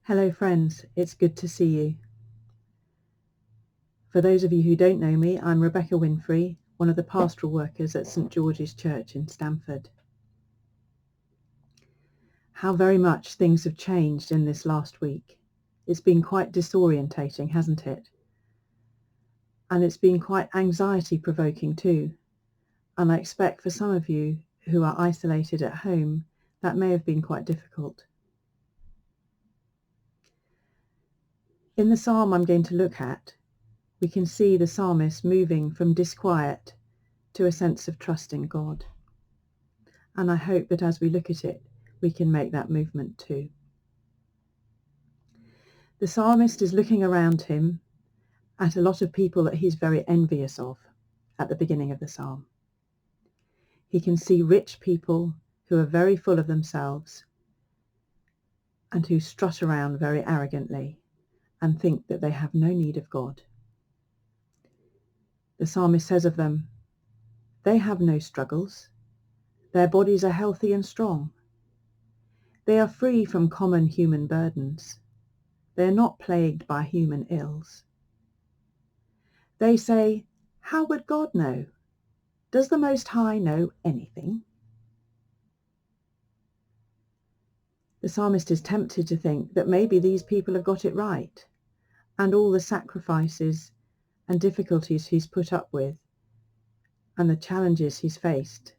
Hello friends, it's good to see you. For those of you who don't know me, I'm Rebecca Winfrey, one of the pastoral workers at St George's Church in Stamford. How very much things have changed in this last week. It's been quite disorientating, hasn't it? And it's been quite anxiety provoking too. And I expect for some of you who are isolated at home, that may have been quite difficult. In the psalm I'm going to look at, we can see the psalmist moving from disquiet to a sense of trust in God. And I hope that as we look at it, we can make that movement too. The psalmist is looking around him at a lot of people that he's very envious of at the beginning of the psalm. He can see rich people who are very full of themselves and who strut around very arrogantly and think that they have no need of God. The psalmist says of them, they have no struggles. Their bodies are healthy and strong. They are free from common human burdens. They are not plagued by human ills. They say, how would God know? Does the Most High know anything? The psalmist is tempted to think that maybe these people have got it right, and all the sacrifices and difficulties he's put up with and the challenges he's faced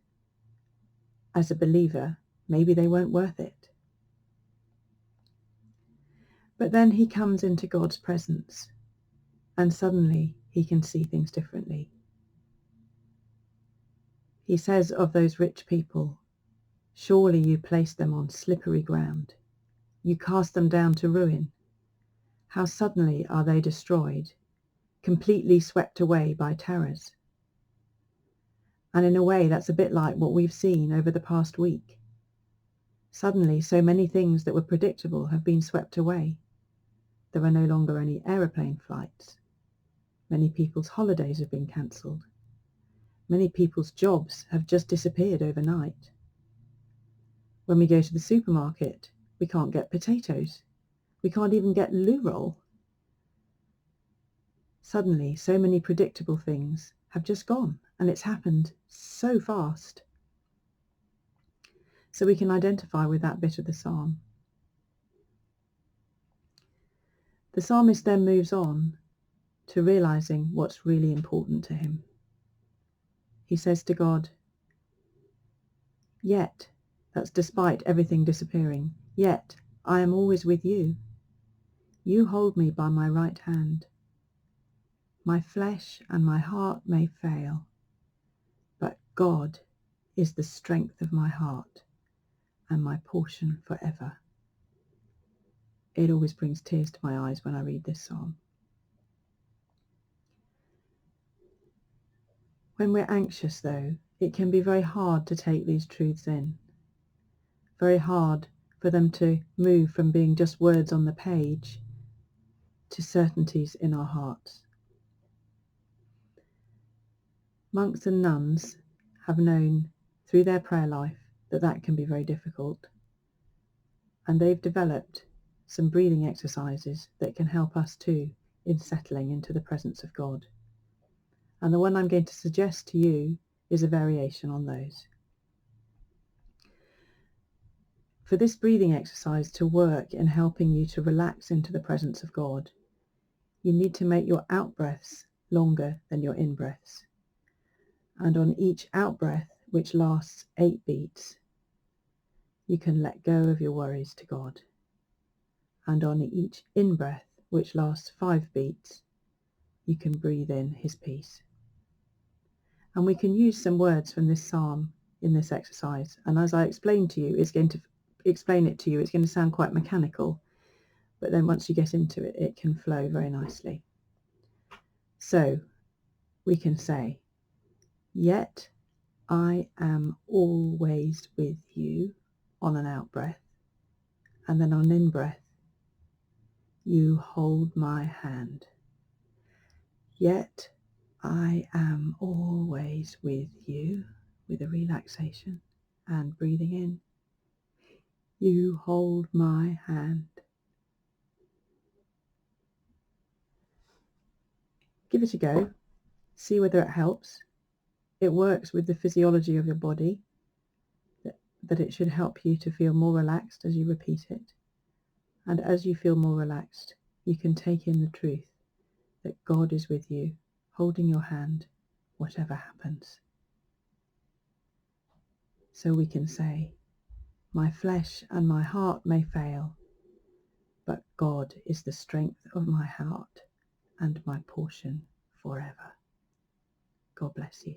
as a believer, maybe they weren't worth it. But then he comes into God's presence and suddenly he can see things differently. He says of those rich people, surely you place them on slippery ground. You cast them down to ruin. How suddenly are they destroyed, completely swept away by terrors. And in a way, that's a bit like what we've seen over the past week. Suddenly, so many things that were predictable have been swept away. There are no longer any aeroplane flights. Many people's holidays have been cancelled. Many people's jobs have just disappeared overnight. When we go to the supermarket, we can't get potatoes. We can't even get loo roll. Suddenly, so many predictable things have just gone, and it's happened so fast. So we can identify with that bit of the psalm. The psalmist then moves on to realizing what's really important to him. He says to God, yet, that's despite everything disappearing, yet I am always with you. You hold me by my right hand. My flesh and my heart may fail, but God is the strength of my heart and my portion forever. It always brings tears to my eyes when I read this psalm. When we're anxious, though, it can be very hard to take these truths in. Very hard for them to move from being just words on the page to certainties in our hearts. Monks and nuns have known through their prayer life that can be very difficult. And they've developed some breathing exercises that can help us too in settling into the presence of God. And the one I'm going to suggest to you is a variation on those. For this breathing exercise to work in helping you to relax into the presence of God, you need to make your out-breaths longer than your in-breaths. And on each out-breath, which lasts 8 beats, you can let go of your worries to God. And on each in-breath, which lasts 5 beats, you can breathe in his peace. And we can use some words from this psalm in this exercise. And as I explain to you, it's going to sound quite mechanical, but then once you get into it, it can flow very nicely. So we can say, yet I am always with you on an out-breath, and then on an in-breath, you hold my hand. Yet I am always with you, with a relaxation and breathing in. You hold my hand. Give it a go. See whether it helps. It works with the physiology of your body, that it should help you to feel more relaxed as you repeat it. And as you feel more relaxed, you can take in the truth that God is with you, holding your hand, whatever happens. So we can say, my flesh and my heart may fail, but God is the strength of my heart and my portion forever. God bless you.